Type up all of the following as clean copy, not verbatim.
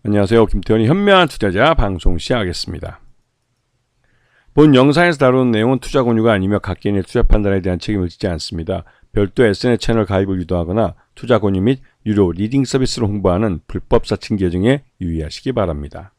안녕하세요. 김태현의 현명한 투자자 방송 시작하겠습니다. 본 영상에서 다룬 내용은 투자 권유가 아니며 각개인의 투자 판단에 대한 책임을 지지 않습니다. 별도 SNS 채널 가입을 유도하거나 투자 권유 및 유료 리딩 서비스를 홍보하는 불법 사칭 계정에 유의하시기 바랍니다.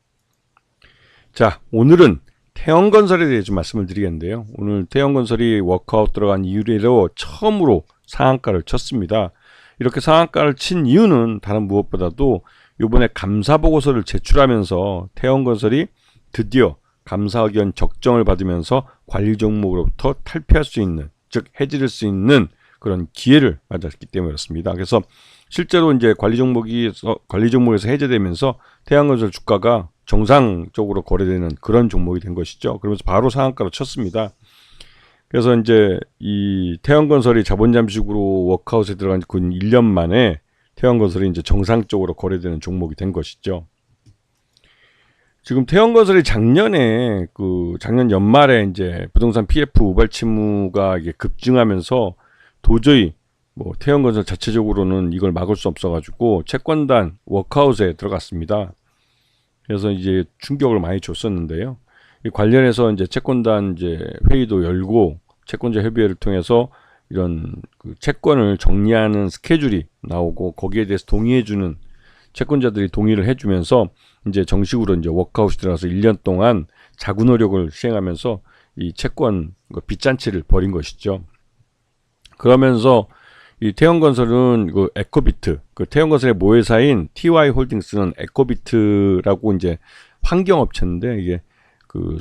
자, 오늘은 태형건설에 대해 좀 말씀을 드리겠는데요. 오늘 태형건설이 워크아웃 들어간 이후로 처음으로 상한가를 쳤습니다. 이렇게 상한가를 친 이유는 다른 무엇보다도 이번에 감사보고서를 제출하면서 태형건설이 드디어 감사의견 적정을 받으면서 관리 종목으로부터 탈피할 수 있는, 즉 해지를 수 있는 그런 기회를 맞았기 때문에 그렇습니다. 그래서 실제로 이제 관리 종목에서 해제되면서 태형건설 주가가 정상적으로 거래되는 그런 종목이 된 것이죠. 그러면서 바로 상한가로 쳤습니다. 그래서 이제 이 태형건설이 자본 잠식으로 워크아웃에 들어간 그 1년 만에 태형건설이 이제 정상적으로 거래되는 종목이 된 것이죠. 지금 태형건설이 작년 연말에 이제 부동산 PF 우발 침무가 이게 급증하면서 도저히 뭐 태형건설 자체적으로는 이걸 막을 수 없어가지고 채권단 워크아웃에 들어갔습니다. 그래서 이제 충격을 많이 줬었는데요. 이 관련해서 이제 채권단 이제 회의도 열고 채권자 협의회를 통해서 이런 그 채권을 정리하는 스케줄이 나오고 거기에 대해서 동의해주는 채권자들이 동의를 해주면서 이제 정식으로 이제 워크아웃이 들어가서 1년 동안 자구 노력을 시행하면서 이 채권 빚잔치를 벌인 것이죠. 그러면서 이 태형건설은 그 에코비트, 그 태형건설의 모회사인 TY홀딩스는 에코비트라고 이제 환경업체인데 이게 그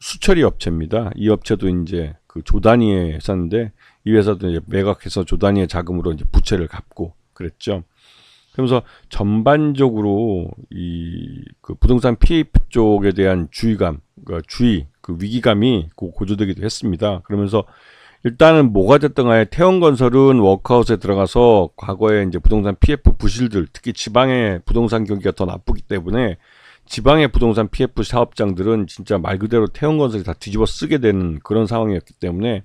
수처리 업체입니다. 이 업체도 이제 그 조단위의 회사인데 이 회사도 이제 매각해서 조단위의 자금으로 이제 부채를 갚고 그랬죠. 그러면서 전반적으로 이 그 부동산 PF 쪽에 대한 주의감, 그 위기감이 고조되기도 했습니다. 그러면서 일단은 뭐가 됐든 간에 태형건설은 워크아웃에 들어가서 과거에 이제 부동산 PF 부실들, 특히 지방의 부동산 경기가 더 나쁘기 때문에 지방의 부동산 PF 사업장들은 진짜 말 그대로 태형건설이 다 뒤집어 쓰게 되는 그런 상황이었기 때문에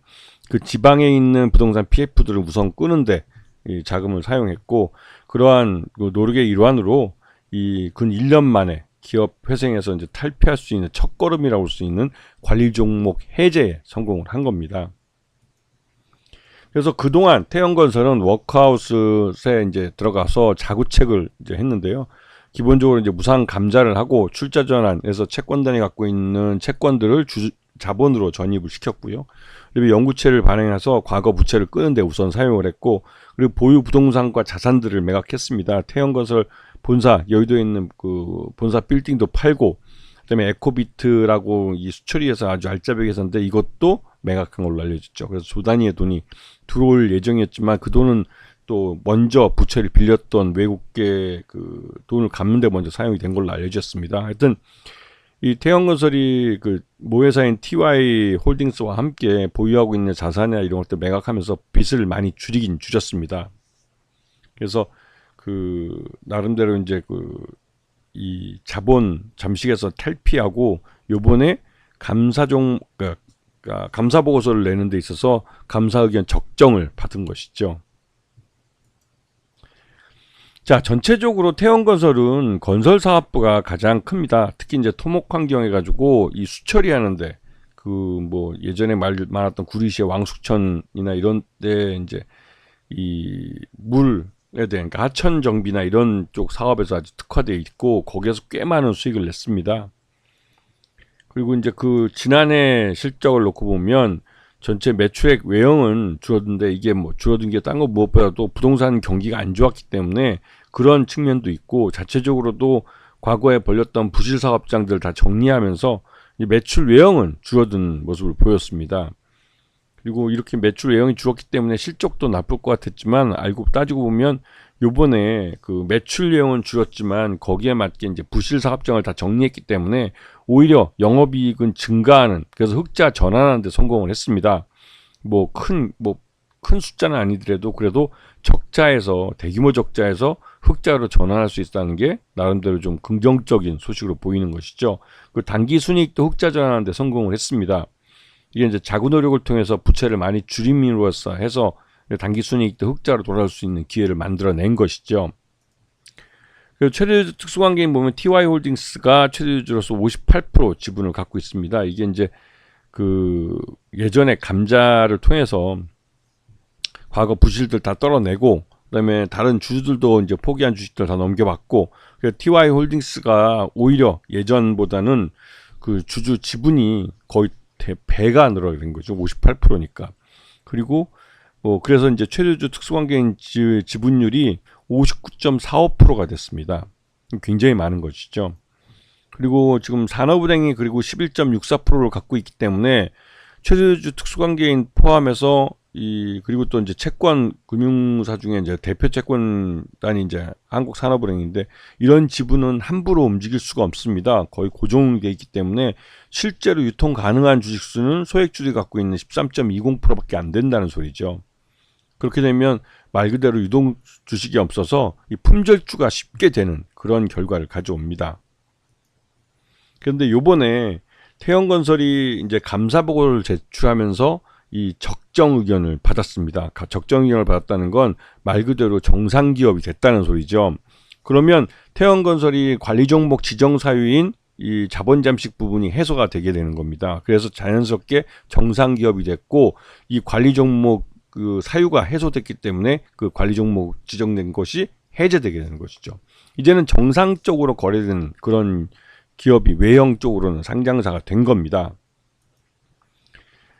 그 지방에 있는 부동산 PF들을 우선 끄는데 이 자금을 사용했고 그러한 그 노력의 일환으로 이 근 1년 만에 기업 회생에서 이제 탈피할 수 있는 첫걸음이라고 할 수 있는 관리 종목 해제에 성공을 한 겁니다. 그래서 그동안 태형건설은 워크아웃에 이제 들어가서 자구책을 이제 했는데요. 기본적으로 이제 무상 감자를 하고 출자 전환해서 채권단이 갖고 있는 채권들을 자본으로 전입을 시켰고요. 그리고 연구채를 발행해서 과거 부채를 끄는데 우선 사용을 했고, 그리고 보유 부동산과 자산들을 매각했습니다. 태형건설 본사 여의도에 있는 그 본사 빌딩도 팔고, 그다음에 에코비트라고 이 수처리에서 아주 알짜배기 회사인데 이것도 매각한 걸로 알려졌죠. 그래서 조단위의 돈이 들어올 예정이었지만 그 돈은 또 먼저 부채를 빌렸던 외국계 그 돈을 갚는 데 먼저 사용이 된 걸로 알려졌습니다. 하여튼 이 태형건설이 그 모회사인 TY홀딩스와 함께 보유하고 있는 자산이나 이런 것들 매각하면서 빚을 많이 줄였습니다. 그래서 그 나름대로 이제 그 이 자본 잠식에서 탈피하고 요번에 감사 보고서를 내는 데 있어서 감사 의견 적정을 받은 것이죠. 자, 전체적으로 태형건설은 건설사업부가 가장 큽니다. 특히 이제 토목환경 해가지고 이 수처리하는데 그 뭐 예전에 많았던 구리시의 왕숙천이나 이런 데 이제 이 물에 대한 그러니까 하천 정비나 이런 쪽 사업에서 아주 특화되어 있고 거기에서 꽤 많은 수익을 냈습니다. 그리고 이제 그 지난해 실적을 놓고 보면 전체 매출액 외형은 줄어든데 이게 뭐 줄어든 게 딴 거 무엇보다도 부동산 경기가 안 좋았기 때문에 그런 측면도 있고 자체적으로도 과거에 벌렸던 부실 사업장들 다 정리하면서 매출 외형은 줄어든 모습을 보였습니다. 그리고 이렇게 매출 외형이 줄었기 때문에 실적도 나쁠 것 같았지만 알고 따지고 보면 요번에 그 매출 외형은 줄었지만 거기에 맞게 이제 부실 사업장을 다 정리했기 때문에 오히려 영업이익은 증가하는, 그래서 흑자 전환하는 데 성공을 했습니다. 큰 숫자는 아니더라도 그래도 대규모 적자에서 흑자로 전환할 수 있다는 게 나름대로 좀 긍정적인 소식으로 보이는 것이죠. 그 단기 순이익도 흑자 전환하는 데 성공을 했습니다. 이게 이제 자구 노력을 통해서 부채를 많이 줄임으로써 해서 단기 순이익도 흑자로 돌아올 수 있는 기회를 만들어낸 것이죠. 그리고 최대주주 특수관계인 보면 TY홀딩스가 최대주주로서 58% 지분을 갖고 있습니다. 이게 이제 그 예전에 감자를 통해서 과거 부실들 다 떨어내고 그다음에 다른 주주들도 이제 포기한 주식들 다 넘겨받고, 그래서 TY홀딩스가 오히려 예전보다는 그 주주 지분이 거의 배가 늘어난 거죠. 58%니까. 그리고 그래서 이제 최대주주 특수관계인 지분율이 59.45%가 됐습니다. 굉장히 많은 것이죠. 그리고 지금 산업은행이 그리고 11.64%를 갖고 있기 때문에 최대주주 특수관계인 포함해서 그리고 또 이제 채권 금융사 중에 이제 대표 채권단이 이제 한국산업은행인데, 이런 지분은 함부로 움직일 수가 없습니다. 거의 고정되어 있기 때문에 실제로 유통 가능한 주식수는 소액주들이 갖고 있는 13.20%밖에 안 된다는 소리죠. 그렇게 되면 말 그대로 유동 주식이 없어서 이 품절주가 쉽게 되는 그런 결과를 가져옵니다. 그런데 요번에 태형건설이 이제 감사보고를 제출하면서 이 적정 의견을 받았습니다. 적정 의견을 받았다는 건 말 그대로 정상 기업이 됐다는 소리죠. 그러면 태형건설이 관리 종목 지정 사유인 이 자본 잠식 부분이 해소가 되게 되는 겁니다. 그래서 자연스럽게 정상 기업이 됐고, 이 관리 종목 그 사유가 해소됐기 때문에 그 관리 종목 지정된 것이 해제되게 되는 것이죠. 이제는 정상적으로 거래되는 그런 기업이 외형 쪽으로는 상장사가 된 겁니다.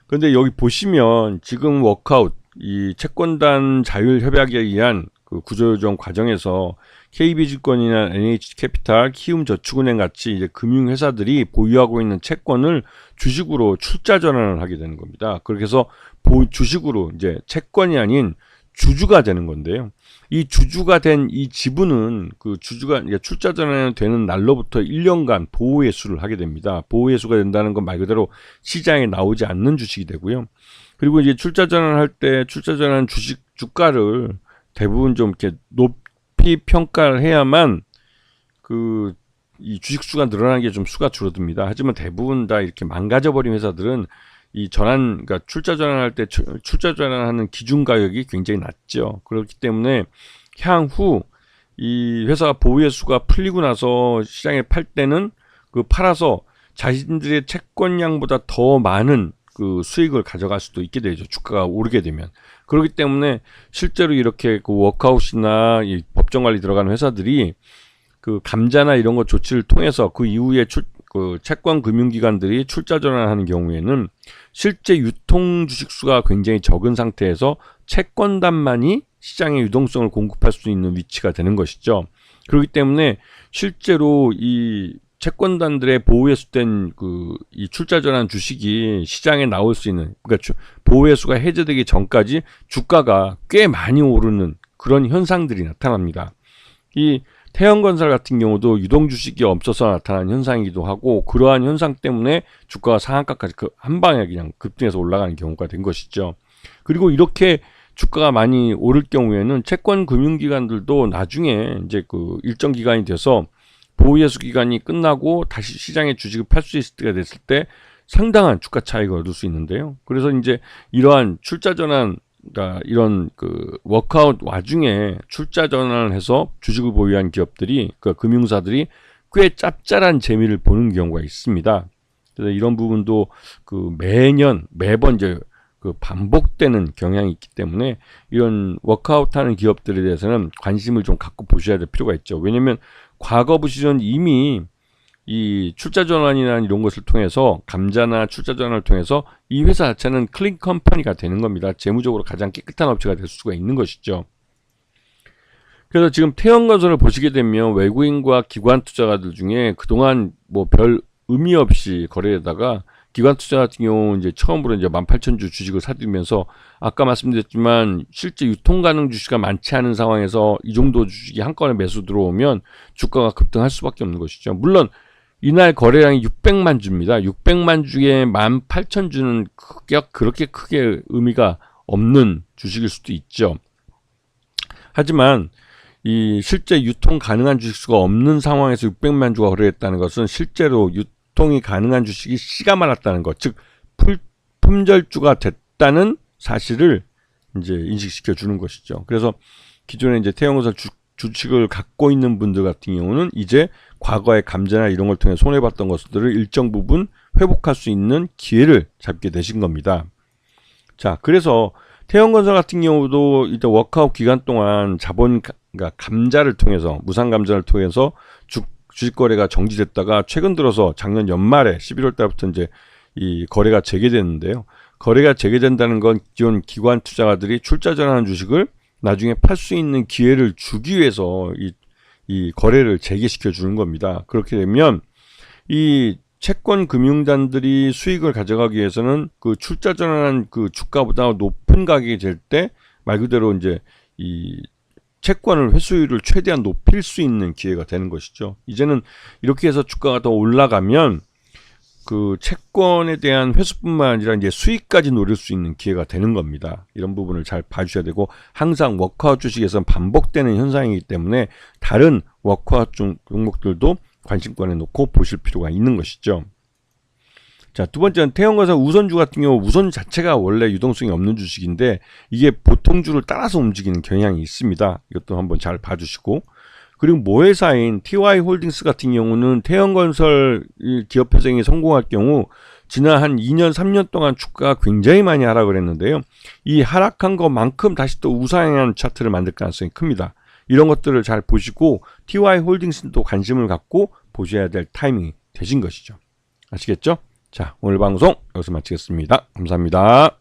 그런데 여기 보시면 지금 워크아웃 이 채권단 자율 협약에 의한 그 구조조정 과정에서 KB증권이나 NH캐피탈, 키움저축은행 같이 이제 금융회사들이 보유하고 있는 채권을 주식으로 출자 전환을 하게 되는 겁니다. 그렇게 해서 주식으로 이제 채권이 아닌 주주가 되는 건데요. 이 주주가 된 이 지분은 그 주주가 출자 전환이 되는 날로부터 1년간 보호예수를 하게 됩니다. 보호예수가 된다는 건 말 그대로 시장에 나오지 않는 주식이 되고요. 그리고 이제 출자 전환할 때 출자 전환 주식 주가를 대부분 좀 이렇게 높이 평가를 해야만 그 이 주식 수가 늘어나는 게 좀 수가 줄어듭니다. 하지만 대부분 다 이렇게 망가져 버린 회사들은 이 그러니까 출자 전환할 때 출자 전환하는 기준 가격이 굉장히 낮죠. 그렇기 때문에 향후 이 회사가 보유예수가 풀리고 나서 시장에 팔 때는 그 팔아서 자신들의 채권량보다 더 많은 그 수익을 가져갈 수도 있게 되죠. 주가가 오르게 되면. 그렇기 때문에 실제로 이렇게 그 워크아웃이나 이 법정 관리 들어가는 회사들이 그 감자나 이런 것 조치를 통해서 그 이후에 그 채권 금융기관들이 출자 전환하는 경우에는 실제 유통 주식수가 굉장히 적은 상태에서 채권단만이 시장의 유동성을 공급할 수 있는 위치가 되는 것이죠. 그렇기 때문에 실제로 이 채권단들의 보호예수된 그 이 출자 전환 주식이 시장에 나올 수 있는, 그러니까 보호예수가 해제되기 전까지 주가가 꽤 많이 오르는 그런 현상들이 나타납니다. 이 태형건설 같은 경우도 유동 주식이 없어서 나타난 현상이기도 하고, 그러한 현상 때문에 주가가 상한가까지 한 방에 그냥 급등해서 올라가는 경우가 된 것이죠. 그리고 이렇게 주가가 많이 오를 경우에는 채권 금융기관들도 나중에 이제 그 일정 기간이 돼서 보호예수 기간이 끝나고 다시 시장에 주식을 팔 수 있을 때가 됐을 때 상당한 주가 차익을 얻을 수 있는데요. 그래서 이제 이러한 출자 전환, 그러니까 이런 그 워크아웃 와중에 출자 전환을 해서 주식을 보유한 기업들이, 그 금융사들이 꽤 짭짤한 재미를 보는 경우가 있습니다. 그래서 이런 부분도 그 매번 이제 그 반복되는 경향이 있기 때문에 이런 워크아웃하는 기업들에 대해서는 관심을 좀 갖고 보셔야 될 필요가 있죠. 왜냐하면 과거 보시전 이미 이 출자 전환이나 이런 것을 통해서, 감자나 출자 전환을 통해서 이 회사 자체는 클린 컴퍼니가 되는 겁니다. 재무적으로 가장 깨끗한 업체가 될 수가 있는 것이죠. 그래서 지금 태형건설을 보시게 되면 외국인과 기관 투자가들 중에 그동안 뭐 별 의미 없이 거래되다가 기관 투자 같은 경우 이제 처음으로 이제 18,000주 주식을 사들이면서, 아까 말씀드렸지만 실제 유통 가능 주식이 많지 않은 상황에서 이 정도 주식이 한 건에 매수 들어오면 주가가 급등할 수밖에 없는 것이죠. 물론 이날 거래량이 600만 주입니다. 600만 주에 18,000주는 그렇게 크게 의미가 없는 주식일 수도 있죠. 하지만 이 실제 유통 가능한 주식수가 없는 상황에서 600만 주가 거래했다는 것은 실제로 유통이 가능한 주식이 씨가 많았다는 것, 즉 품절주가 됐다는 사실을 이제 인식시켜 주는 것이죠. 그래서 기존에 이제 태형건설 주식을 갖고 있는 분들 같은 경우는 이제 과거의 감자나 이런 걸 통해 손해봤던 것들을 일정 부분 회복할 수 있는 기회를 잡게 되신 겁니다. 자, 그래서 태형건설 같은 경우도 이제 워크아웃 기간 동안 그러니까 감자를 통해서, 무상 감자를 통해서 주식 거래가 정지됐다가 최근 들어서 작년 연말에 11월 달부터 이제 이 거래가 재개됐는데요. 거래가 재개된다는 건 기존 기관 투자가들이 출자 전환한 주식을 나중에 팔 수 있는 기회를 주기 위해서 이 거래를 재개시켜 주는 겁니다. 그렇게 되면 이 채권 금융단들이 수익을 가져가기 위해서는 그 출자 전환한 그 주가보다 높은 가격이 될 때 말 그대로 이제 이 채권을 회수율을 최대한 높일 수 있는 기회가 되는 것이죠. 이제는 이렇게 해서 주가가 더 올라가면 그 채권에 대한 회수뿐만 아니라 이제 수익까지 노릴 수 있는 기회가 되는 겁니다. 이런 부분을 잘 봐주셔야 되고, 항상 워크아웃 주식에서는 반복되는 현상이기 때문에 다른 워크아웃 종목들도 관심권에 놓고 보실 필요가 있는 것이죠. 자, 두 번째는 태형건설 우선주 같은 경우 우선 자체가 원래 유동성이 없는 주식인데 이게 보통주를 따라서 움직이는 경향이 있습니다. 이것도 한번 잘 봐주시고, 그리고 모회사인 TY홀딩스 같은 경우는 태형건설 기업회생이 성공할 경우 지난 한 2년 3년 동안 주가가 굉장히 많이 하락을 했는데요. 이 하락한 것만큼 다시 또 우상향한 차트를 만들 가능성이 큽니다. 이런 것들을 잘 보시고 TY홀딩스도 관심을 갖고 보셔야 될 타이밍이 되신 것이죠. 아시겠죠? 자, 오늘 방송 여기서 마치겠습니다. 감사합니다.